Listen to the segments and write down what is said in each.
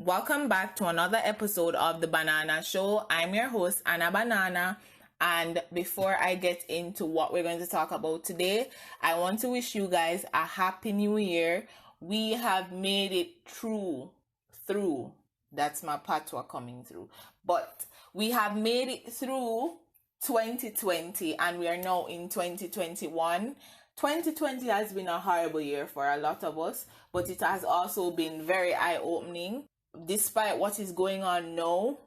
Welcome back to another episode of The Banana Show. I'm your host, Anna Banana. And before I get into what we're going to talk about today, I want to wish you guys a happy new year. We have made it through. That's my patois coming through. But we have made it through 2020 and we are now in 2021. 2020 has been a horrible year for a lot of us, but it has also been very eye-opening. Despite what is going on now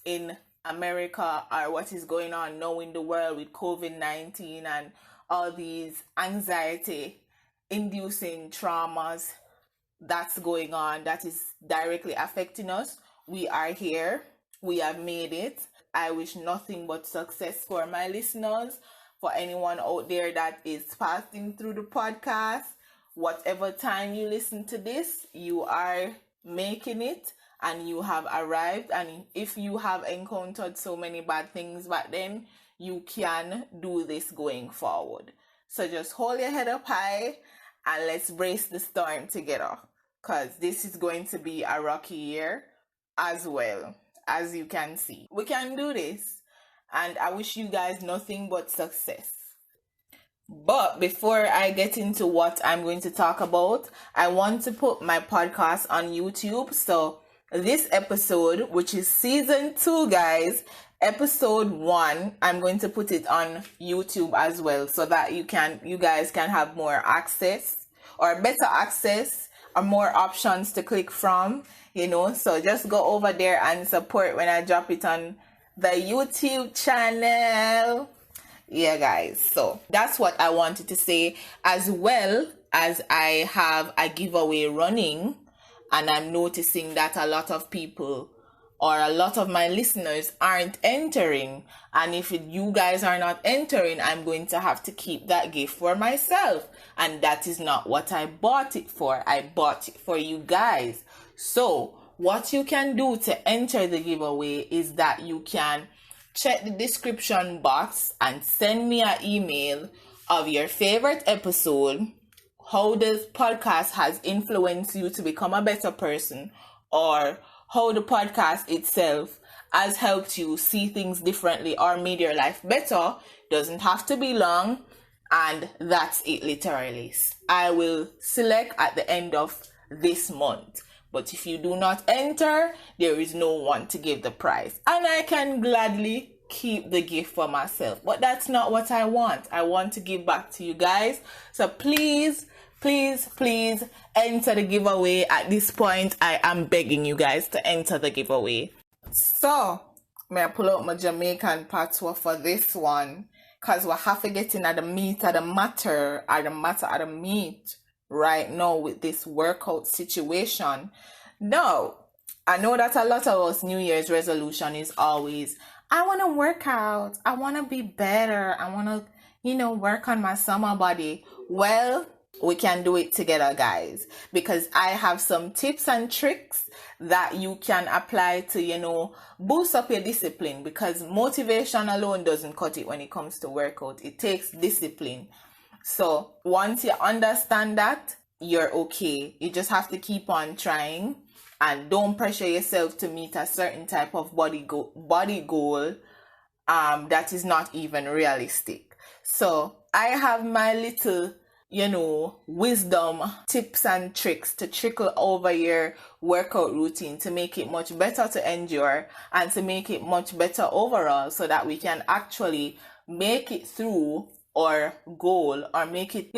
in America or what is going on now in the world with COVID-19 and all these anxiety-inducing traumas that's going on that is directly affecting us, we are here. We have made it. I wish nothing but success for my listeners, for anyone out there that is passing through the podcast. Whatever time you listen to this, you are making it and you have arrived. And if you have encountered so many bad things back then, you can do this going forward. So just hold your head up high and let's brace the storm together, because this is going to be a rocky year as well. As you can see, we can do this, and I wish you guys nothing but success. But before I get into what I'm going to talk about, I want to put my podcast on YouTube. So this episode, which is season 2, guys, episode 1, I'm going to put it on YouTube as well, so that you guys can have more access, or better access, or more options to click from, so just go over there and support when I drop it on the YouTube channel. Yeah, guys, so that's what I wanted to say, as well as I have a giveaway running, and I'm noticing that a lot of people or a lot of my listeners aren't entering, and if you guys are not entering, I'm going to have to keep that gift for myself, and that is not what I bought it for. I bought it for you guys. So what you can do to enter the giveaway is that you can check the description box and send me an email of your favorite episode, how this podcast has influenced you to become a better person, or how the podcast itself has helped you see things differently or made your life better. Doesn't have to be long, and that's it literally. I will select at the end of this month. But if you do not enter, there is no one to give the prize. And I can gladly keep the gift for myself. But that's not what I want. I want to give back to you guys. So please enter the giveaway. At this point, I am begging you guys to enter the giveaway. So, may I pull out my Jamaican patois for this one? Because we have to get in at the meat of the matter, or the matter of the meat right now with this workout situation. Now, I know that a lot of us New Year's resolution is always, I want to work out, I want to be better, I want to, work on my summer body. Well, we can do it together, guys, because I have some tips and tricks that you can apply to, boost up your discipline, because motivation alone doesn't cut it when it comes to workout. It takes discipline. So once you understand that, you're okay. You just have to keep on trying and don't pressure yourself to meet a certain type of body goal that is not even realistic. So I have my little wisdom, tips and tricks to trickle over your workout routine to make it much better to endure and to make it much better overall, so that we can actually make it through or goal, or make it,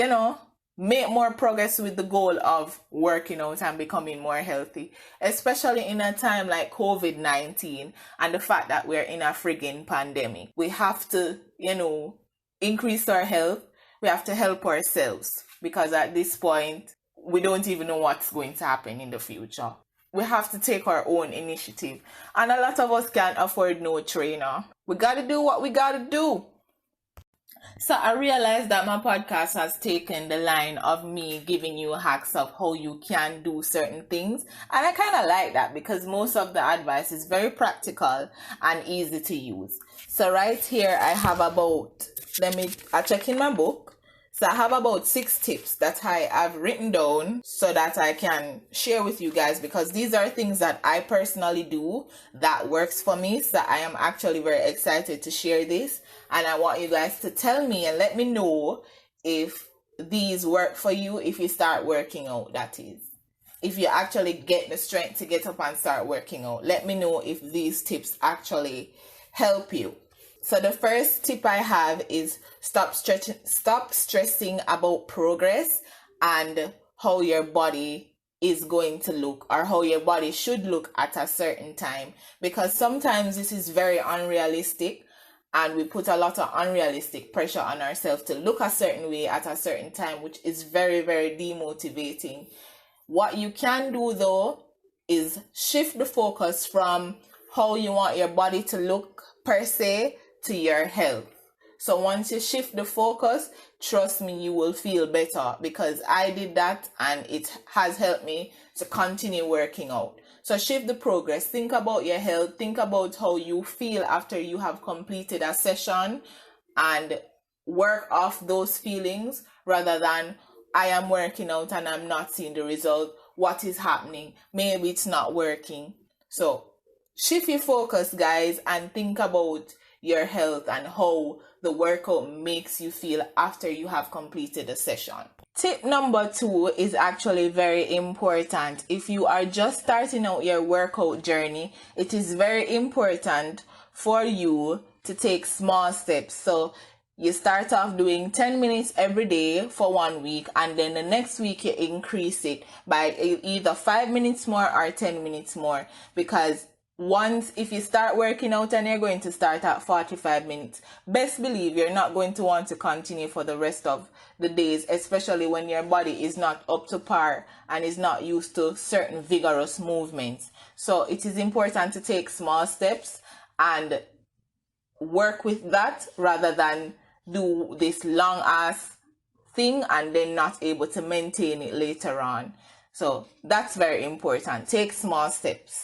make more progress with the goal of working out and becoming more healthy, especially in a time like COVID-19 and the fact that we're in a friggin' pandemic. We have to, increase our health. We have to help ourselves, because at this point, we don't even know what's going to happen in the future. We have to take our own initiative, and a lot of us can't afford no trainer. We got to do what we got to do. So I realized that my podcast has taken the line of me giving you hacks of how you can do certain things. And I kind of like that, because most of the advice is very practical and easy to use. So right here I have I check in my book. So I have about 6 tips that I have written down so that I can share with you guys, because these are things that I personally do that works for me. So I am actually very excited to share this, and I want you guys to tell me and let me know if these work for you, if you start working out, that is. If you actually get the strength to get up and start working out, let me know if these tips actually help you. So the first tip I have is stop stressing about progress and how your body is going to look, or how your body should look at a certain time, because sometimes this is very unrealistic and we put a lot of unrealistic pressure on ourselves to look a certain way at a certain time, which is very, very demotivating. What you can do though is shift the focus from how you want your body to look per se to your health. So once you shift the focus, trust me, you will feel better, because I did that and it has helped me to continue working out. So shift the progress. Think about your health. Think about how you feel after you have completed a session, and work off those feelings rather than I am working out and I'm not seeing the result. What is happening? Maybe it's not working. So shift your focus, guys, and think about your health and how the workout makes you feel after you have completed a session. Tip number 2 is actually very important. If you are just starting out your workout journey, it is very important for you to take small steps. So you start off doing 10 minutes every day for 1 week, and then the next week you increase it by either 5 minutes more or 10 minutes more, because if you start working out and you're going to start at 45 minutes, best believe you're not going to want to continue for the rest of the days, especially when your body is not up to par and is not used to certain vigorous movements. So it is important to take small steps and work with that rather than do this long ass thing and then not able to maintain it later on. So that's very important. Take small steps.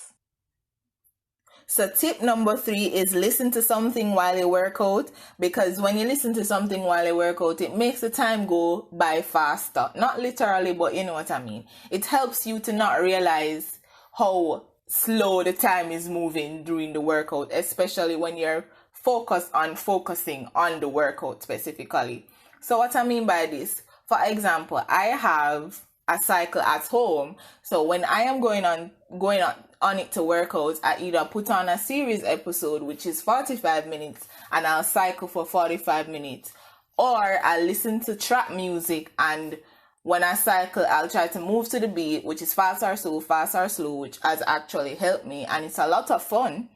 So tip number 3 is listen to something while you work out, because when you listen to something while you work out, it makes the time go by faster. Not literally, but you know what I mean. It helps you to not realize how slow the time is moving during the workout, especially when you're focusing on the workout specifically. So what I mean by this, for example, I have a cycle at home. So when I am going on it to work out, I either put on a series episode, which is 45 minutes, and I'll cycle for 45 minutes, or I listen to trap music, and when I cycle, I'll try to move to the beat, which is fast or slow, which has actually helped me, and it's a lot of fun.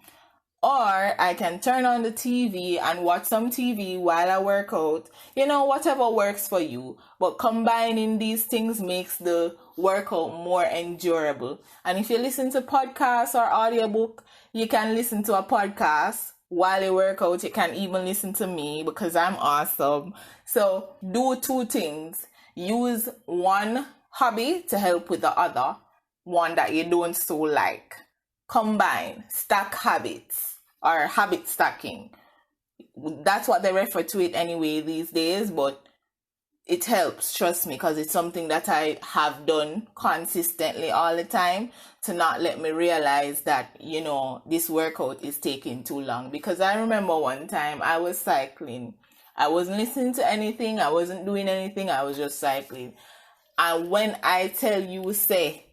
Or I can turn on the TV and watch some TV while I work out. Whatever works for you. But combining these things makes the workout more endurable. And if you listen to podcasts or audiobook, you can listen to a podcast while you work out. You can even listen to me because I'm awesome. So do 2 things. Use one hobby to help with the other, one that you don't so like. Combine, stack habits, or habit stacking. That's what they refer to it anyway these days, but it helps, trust me, because it's something that I have done consistently all the time to not let me realize that, this workout is taking too long. Because I remember one time I was cycling. I wasn't listening to anything. I wasn't doing anything. I was just cycling. And when I tell you, say,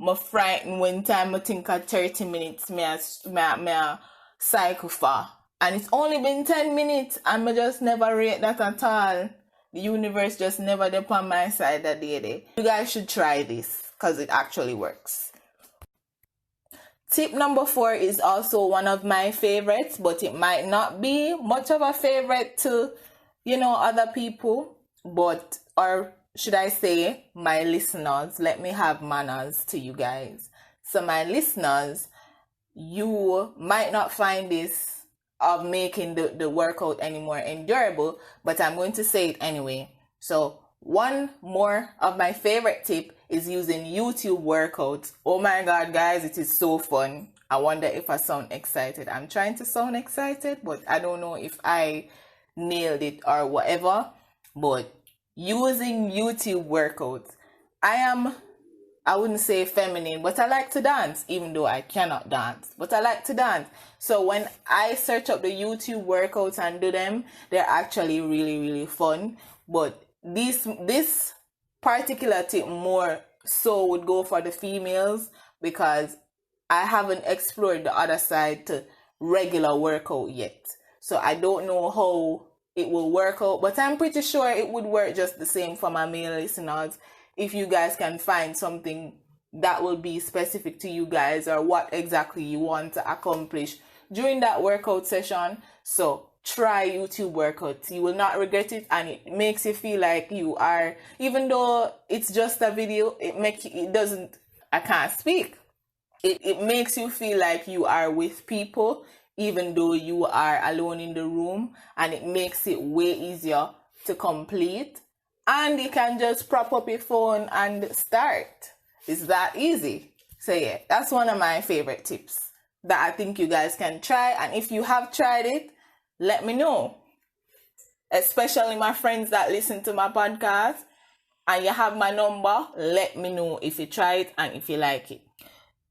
I'm frightened one time I think of 30 minutes me a cycle for. And it's only been 10 minutes and I just never rate that at all. The universe just never did on my side that day. You guys should try this because it actually works. Tip number 4 is also one of my favorites, but it might not be much of a favorite to, other people, or should I say my listeners. Let me have manners to you guys. So my listeners, you might not find this of making the workout any more endurable, but I'm going to say it anyway. So one more of my favorite tip is using YouTube workouts. Oh my God, guys, it is so fun. I wonder if I sound excited. I'm trying to sound excited, but I don't know if I nailed it or whatever. But using YouTube workouts. I wouldn't say feminine, but I like to dance, even though I cannot dance. But I like to dance. So when I search up the YouTube workouts and do them, they're actually really, really fun. But this particular tip more so would go for the females, because I haven't explored the other side to regular workout yet. So I don't know how it will work out, but I'm pretty sure it would work just the same for my male listeners. If you guys can find something that will be specific to you guys, or what exactly you want to accomplish during that workout session. So try YouTube workouts. You will not regret it, and it makes you feel like you are, even though it's just a video, I can't speak. It makes you feel like you are with people, even though you are alone in the room, and it makes it way easier to complete. And you can just prop up your phone and start. It's that easy. So yeah, that's one of my favorite tips that I think you guys can try. And if you have tried it, let me know. Especially my friends that listen to my podcast, and you have my number, let me know if you try it and if you like it.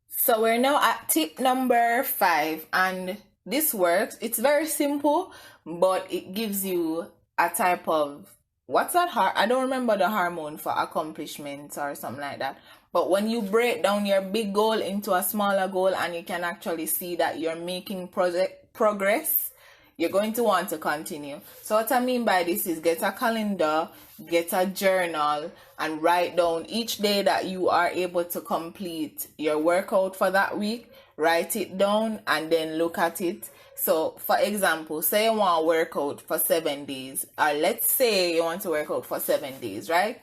So we're now at tip number 5, and this works. It's very simple, but it gives you a type of, what's that? I don't remember the hormone for accomplishments or something like that. But when you break down your big goal into a smaller goal, and you can actually see that you're making progress, you're going to want to continue. So what I mean by this is, get a calendar, get a journal, and write down each day that you are able to complete your workout for that week. Write it down and then look at it. So for example, say you want to work out for 7 days, or let's say you want to work out for 7 days, right?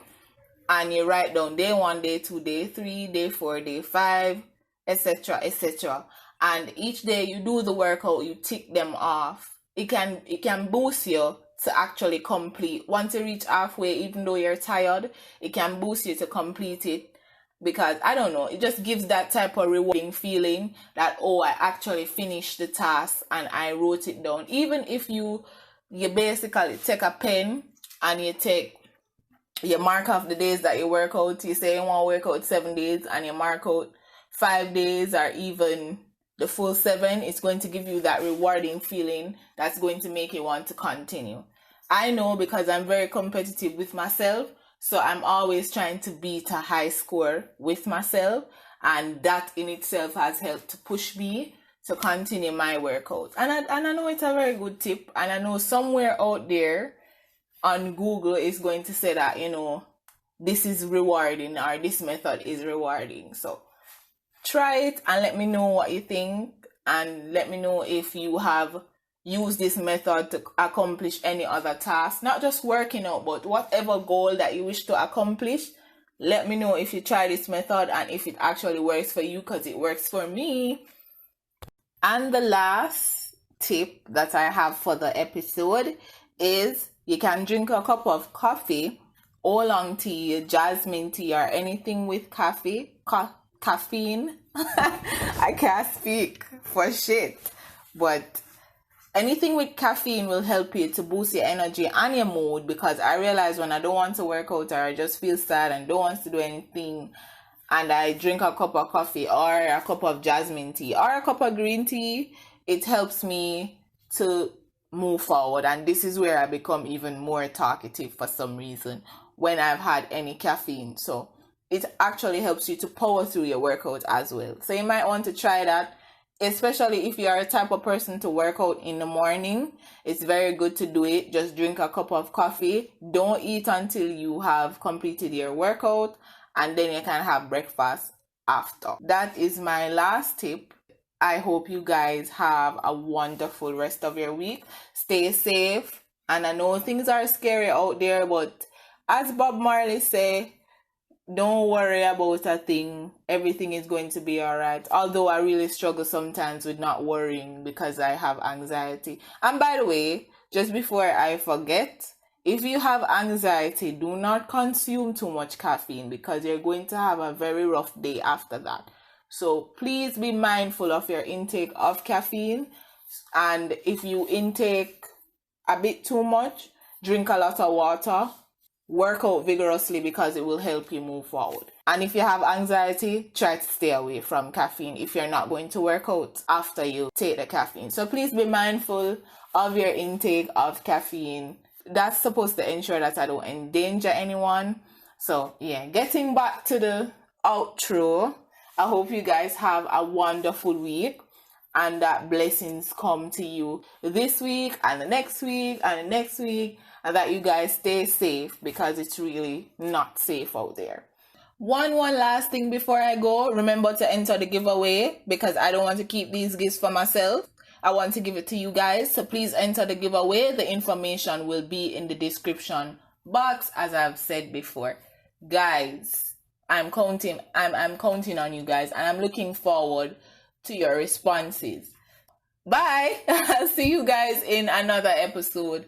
And you write down day 1, day 2, day 3, day 4, day 5, etc., etc. And each day you do the workout, you tick them off. It can boost you to actually complete. Once you reach halfway, even though you're tired, it can boost you to complete it, because I don't know, it just gives that type of rewarding feeling that, oh, I actually finished the task and I wrote it down. Even if you basically take a pen and you mark off the days that you work out. You say you want to work out 7 days and you mark out 5 days, or even the full 7, it's going to give you that rewarding feeling that's going to make you want to continue. I know, because I'm very competitive with myself, so I'm always trying to beat a high score with myself, and that in itself has helped to push me to continue my workout. And I know it's a very good tip, and I know somewhere out there on Google is going to say that, this is rewarding, or this method is rewarding. So try it and let me know what you think, and let me know if you have used this method to accomplish any other task, not just working out, but whatever goal that you wish to accomplish. Let me know if you try this method and if it actually works for you, because it works for me. And the last tip that I have for the episode is, you can drink a cup of coffee, oolong tea, jasmine tea, or anything with caffeine. I can't speak for shit, but anything with caffeine will help you to boost your energy and your mood, because I realize when I don't want to work out, or I just feel sad and don't want to do anything, and I drink a cup of coffee or a cup of jasmine tea or a cup of green tea, it helps me to move forward. And this is where I become even more talkative for some reason when I've had any caffeine. So it actually helps you to power through your workout as well. So you might want to try that, especially if you are a type of person to work out in the morning. It's very good to do it. Just drink a cup of coffee. Don't eat until you have completed your workout, and then you can have breakfast after. That is my last tip. I hope you guys have a wonderful rest of your week. Stay safe. And I know things are scary out there, but as Bob Marley say, don't worry about a thing. Everything is going to be all right. Although I really struggle sometimes with not worrying because I have anxiety. And by the way, just before I forget, if you have anxiety, do not consume too much caffeine, because you're going to have a very rough day after that. So please be mindful of your intake of caffeine. And if you intake a bit too much, drink a lot of water. work out vigorously because it will help you move forward. And if you have anxiety, try to stay away from caffeine if you're not going to work out after you take the caffeine. So please be mindful of your intake of caffeine. That's supposed to ensure that I don't endanger anyone. So yeah, getting back to the outro, I hope you guys have a wonderful week and that blessings come to you this week and the next week and the next week, and that you guys stay safe because it's really not safe out there. One last thing before I go, remember to enter the giveaway because I don't want to keep these gifts for myself. I want to give it to you guys, so please enter the giveaway. The information will be in the description box, as I've said before. Guys, I'm counting on you guys, and I'm looking forward to your responses. Bye. I'll see you guys in another episode.